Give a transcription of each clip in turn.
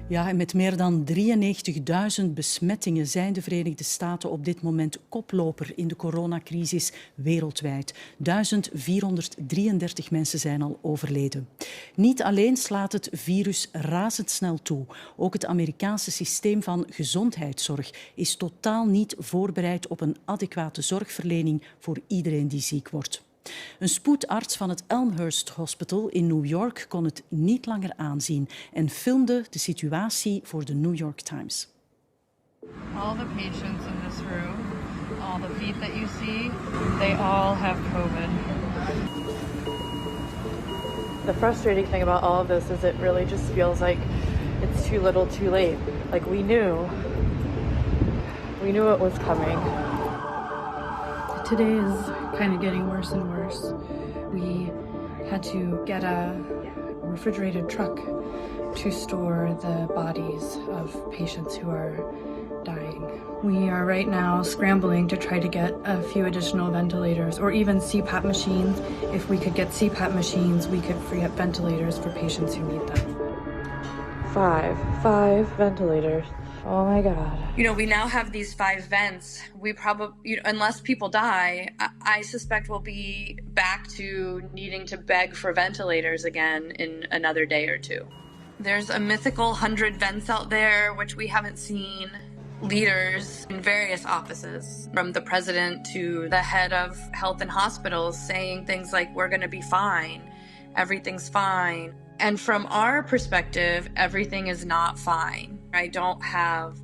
Ja, en met meer dan 93.000 besmettingen zijn de Verenigde Staten op dit moment koploper in de coronacrisis wereldwijd. 1433 mensen zijn al overleden. Niet alleen slaat het virus razendsnel toe. Ook het Amerikaanse systeem van gezondheidszorg is totaal niet voorbereid op een adequate zorgverlening voor iedereen die ziek wordt. Een spoedarts van het Elmhurst Hospital in New York kon het niet langer aanzien en filmde de situatie voor de New York Times. All the patients in this room, all the feet that you see, they all have COVID. The frustrating thing about all of this is it really just feels like it's too little too late. Like we knew it was coming. Today is kind of getting worse and worse. We had to get a refrigerated truck to store the bodies of patients who are dying. We are right now scrambling to try to get a few additional ventilators or even CPAP machines. If we could get CPAP machines, we could free up ventilators for patients who need them. Five ventilators. Oh my God. You know, we now have these 5 vents. We probably, unless people die, I suspect we'll be back to needing to beg for ventilators again in another day or 2. There's a mythical 100 vents out there, which we haven't seen. Leaders in various offices, from the president to the head of health and hospitals, saying things like, we're going to be fine, everything's fine. And from our perspective, everything is not fine. I don't have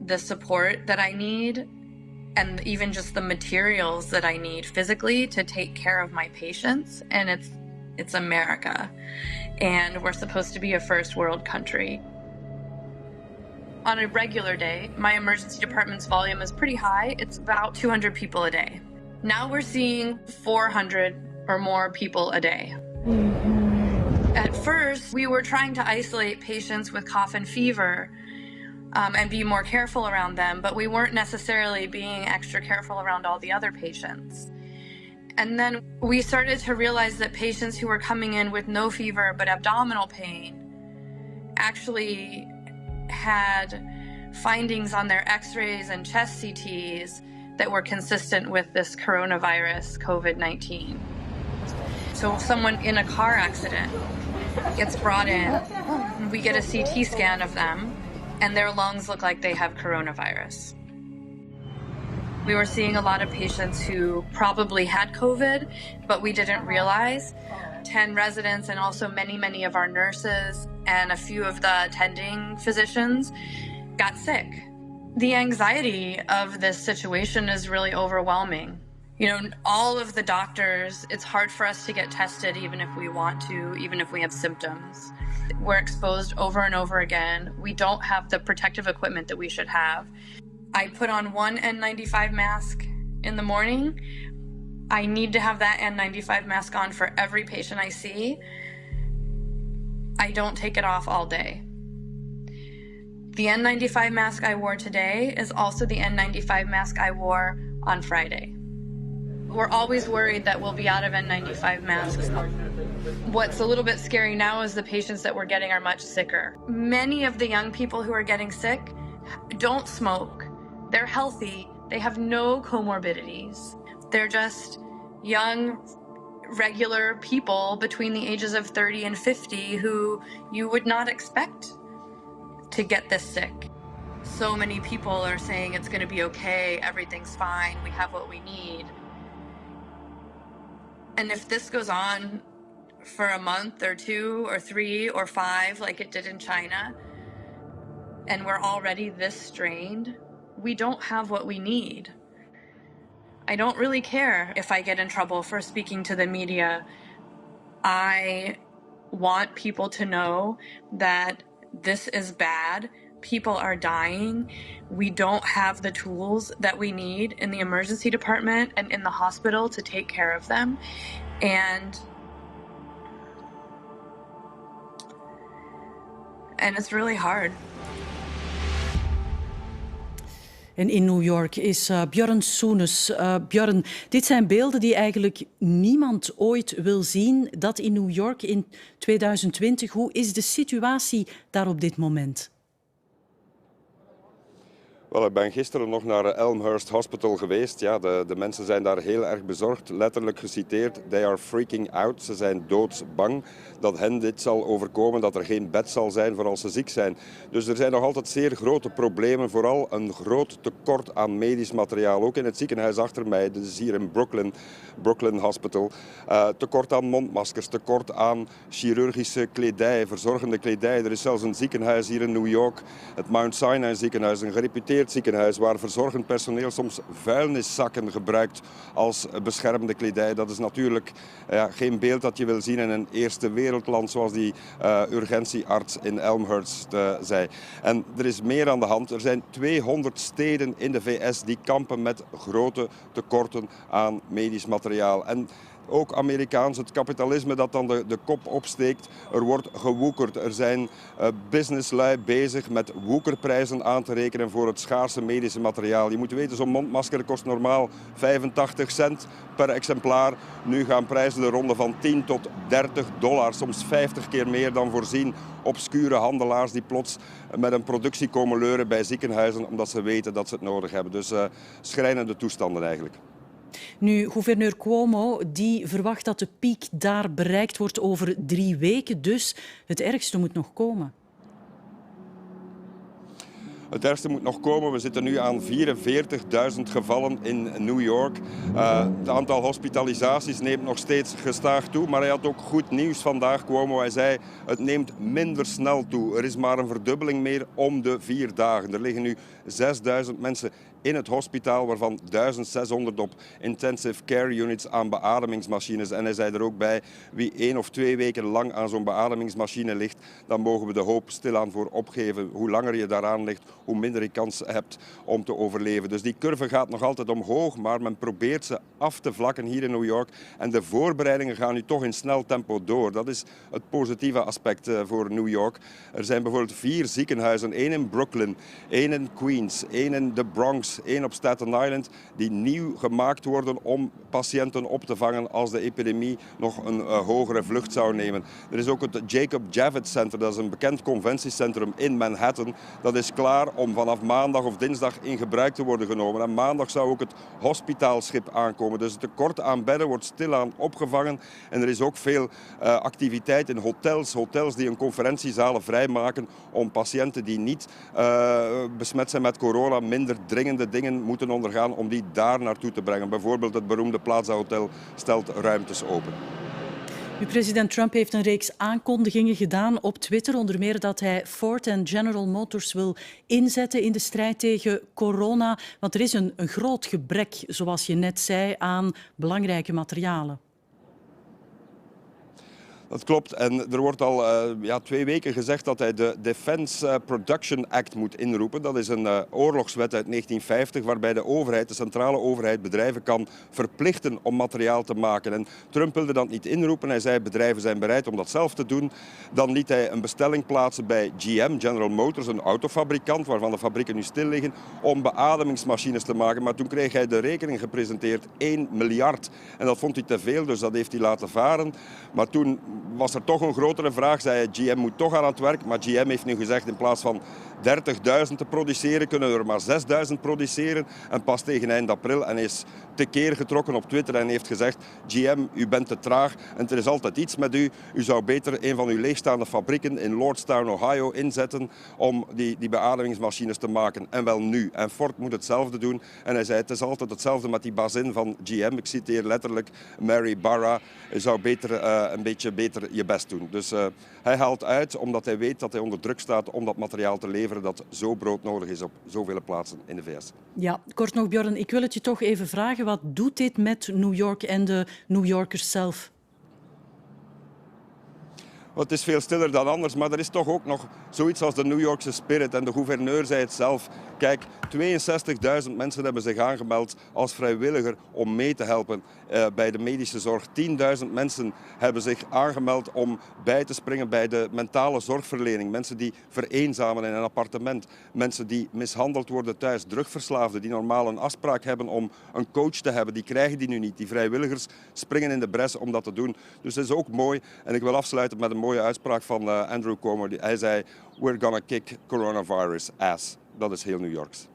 the support that I need and even just the materials that I need physically to take care of my patients. And it's America. And we're supposed to be a first world country. On a regular day, my emergency department's volume is pretty high. It's about 200 people a day. Now we're seeing 400 or more people a day. At first, we were trying to isolate patients with cough and fever and be more careful around them, but we weren't necessarily being extra careful around all the other patients. And then we started to realize that patients who were coming in with no fever but abdominal pain actually had findings on their x-rays and chest CTs that were consistent with this coronavirus, COVID-19. So someone in a car accident gets brought in, we get a CT scan of them, and their lungs look like they have coronavirus. We were seeing a lot of patients who probably had COVID, but we didn't realize. 10 residents and also many of our nurses and a few of the attending physicians got sick. The anxiety of this situation is really overwhelming. You know, all of the doctors, it's hard for us to get tested even if we want to, even if we have symptoms. We're exposed over and over again. We don't have the protective equipment that we should have. I put on one N95 mask in the morning. I need to have that N95 mask on for every patient I see. I don't take it off all day. The N95 mask I wore today is also the N95 mask I wore on Friday. We're always worried that we'll be out of N95 masks. What's a little bit scary now is the patients that we're getting are much sicker. Many of the young people who are getting sick don't smoke. They're healthy. They have no comorbidities. They're just young, regular people between the ages of 30 and 50 who you would not expect to get this sick. So many people are saying it's going to be okay, everything's fine, we have what we need. And if this goes on for a month or 2 or 3 or 5 like it did in China, and we're already this strained, we don't have what we need. I don't really care if I get in trouble for speaking to the media. I want people to know that this is bad. People are dying. We don't have the tools that we need in the emergency department and in the hospital to take care of them. And it's really hard. En in New York is Björn Soenes. Björn, dit zijn beelden die eigenlijk niemand ooit wil zien. Dat in New York in 2020. Hoe is de situatie daar op dit moment? Wel, ik ben gisteren nog naar Elmhurst Hospital geweest. Ja, de mensen zijn daar heel erg bezorgd. Letterlijk geciteerd, they are freaking out. Ze zijn doodsbang dat hen dit zal overkomen, dat er geen bed zal zijn voor als ze ziek zijn. Dus er zijn nog altijd zeer grote problemen. Vooral een groot tekort aan medisch materiaal. Ook in het ziekenhuis achter mij, dus hier in Brooklyn Hospital. Tekort aan mondmaskers, tekort aan chirurgische kledij, verzorgende kledij. Er is zelfs een ziekenhuis hier in New York, het Mount Sinai ziekenhuis, een gereputeerd ziekenhuis waar verzorgend personeel soms vuilniszakken gebruikt als beschermende kledij. Dat is natuurlijk geen beeld dat je wil zien in een eerste wereldland zoals die urgentiearts in Elmhurst zei. En er is meer aan de hand. Er zijn 200 steden in de VS die kampen met grote tekorten aan medisch materiaal. En ook Amerikaanse, het kapitalisme dat dan de kop opsteekt. Er wordt gewoekerd. Er zijn businesslui bezig met woekerprijzen aan te rekenen voor het schaarse medische materiaal. Je moet weten, zo'n mondmasker kost normaal 85 cent per exemplaar. Nu gaan prijzen de ronde van 10 tot $30, soms 50 keer meer dan voorzien. Obscure handelaars die plots met een productie komen leuren bij ziekenhuizen omdat ze weten dat ze het nodig hebben. Dus schrijnende toestanden eigenlijk. Nu, gouverneur Cuomo die verwacht dat de piek daar bereikt wordt over 3 weken. Dus het ergste moet nog komen. Het ergste moet nog komen. We zitten nu aan 44.000 gevallen in New York. Het aantal hospitalisaties neemt nog steeds gestaag toe. Maar hij had ook goed nieuws vandaag, Cuomo. Hij zei, het neemt minder snel toe. Er is maar een verdubbeling meer om de 4 dagen. Er liggen nu 6.000 mensen in het hospitaal, waarvan 1.600 op intensive care units aan beademingsmachines. En hij zei er ook bij, wie 1 of 2 weken lang aan zo'n beademingsmachine ligt, dan mogen we de hoop stilaan voor opgeven. Hoe langer je daaraan ligt, hoe minder je kans hebt om te overleven. Dus die curve gaat nog altijd omhoog, maar men probeert ze af te vlakken hier in New York. En de voorbereidingen gaan nu toch in snel tempo door. Dat is het positieve aspect voor New York. Er zijn bijvoorbeeld 4 ziekenhuizen, 1 in Brooklyn, 1 in Queens, 1 in de Bronx, 1 op Staten Island, die nieuw gemaakt worden om patiënten op te vangen als de epidemie nog een hogere vlucht zou nemen. Er is ook het Jacob Javits Center, dat is een bekend conventiecentrum in Manhattan. Dat is klaar om vanaf maandag of dinsdag in gebruik te worden genomen. En maandag zou ook het hospitaalschip aankomen. Dus het tekort aan bedden wordt stilaan opgevangen. En er is ook veel activiteit in hotels die een conferentiezalen vrijmaken om patiënten die niet besmet zijn met corona minder dringende dingen moeten ondergaan om die daar naartoe te brengen. Bijvoorbeeld het beroemde Plaza Hotel stelt ruimtes open. President Trump heeft een reeks aankondigingen gedaan op Twitter. Onder meer dat hij Ford en General Motors wil inzetten in de strijd tegen corona. Want er is een groot gebrek, zoals je net zei, aan belangrijke materialen. Dat klopt. En er wordt al 2 weken gezegd dat hij de Defense Production Act moet inroepen. Dat is een oorlogswet uit 1950 waarbij de overheid, de centrale overheid, bedrijven kan verplichten om materiaal te maken. En Trump wilde dat niet inroepen. Hij zei bedrijven zijn bereid om dat zelf te doen. Dan liet hij een bestelling plaatsen bij GM, General Motors, een autofabrikant waarvan de fabrieken nu stil liggen, om beademingsmachines te maken. Maar toen kreeg hij de rekening gepresenteerd, 1 miljard. En dat vond hij te veel, dus dat heeft hij laten varen. Maar toen was er toch een grotere vraag, zei hij, GM moet toch aan het werk. Maar GM heeft nu gezegd, in plaats van 30.000 te produceren, kunnen we er maar 6.000 produceren. En pas tegen eind april. En hij is tekeer getrokken op Twitter en heeft gezegd, GM, u bent te traag en er is altijd iets met u. U zou beter een van uw leegstaande fabrieken in Lordstown, Ohio inzetten om die beademingsmachines te maken. En wel nu. En Ford moet hetzelfde doen. En hij zei, het is altijd hetzelfde met die bazin van GM. Ik citeer letterlijk Mary Barra. Je zou beter een beetje beter je best doen. Dus hij haalt uit omdat hij weet dat hij onder druk staat om dat materiaal te leveren dat zo broodnodig is op zoveel plaatsen in de VS. Ja, kort nog Björn, ik wil het je toch even vragen. Wat doet dit met New York en de New Yorkers zelf? Het is veel stiller dan anders, maar er is toch ook nog zoiets als de New Yorkse spirit. En de gouverneur zei het zelf. Kijk, 62.000 mensen hebben zich aangemeld als vrijwilliger om mee te helpen bij de medische zorg. 10.000 mensen hebben zich aangemeld om bij te springen bij de mentale zorgverlening. Mensen die vereenzamen in een appartement. Mensen die mishandeld worden thuis. Drugverslaafden die normaal een afspraak hebben om een coach te hebben. Die krijgen die nu niet. Die vrijwilligers springen in de bres om dat te doen. Dus dat is ook mooi. En ik wil afsluiten met een mooie uitspraak van Andrew Cuomo. Hij zei, we're gonna kick coronavirus ass. Dat is heel New Yorks.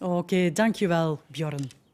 Oké, dankjewel, Bjorn.